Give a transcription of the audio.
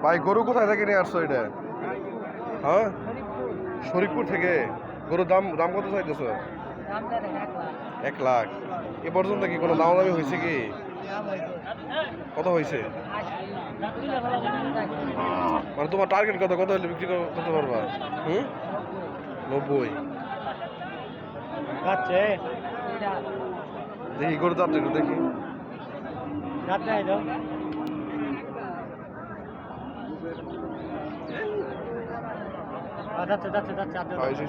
ভাই গরু কোথায় থেকে নিয়ে আসছো এটা? হ্যাঁ, শরীফপুর থেকে। গরুর দাম দাম কত চাইতেছো? 1 লাখ। এ পর্যন্ত কি কোনো দামাদামি হয়েছে কি? কত হয়েছে? মানে তোমার টার্গেট কত, কত হলে বিক্রি করতে পারবা? 90। দেখি গরু দাঁত একটু দেখি। যাচ্ছে যাচ্ছে যাচ্ছে হয়েছে।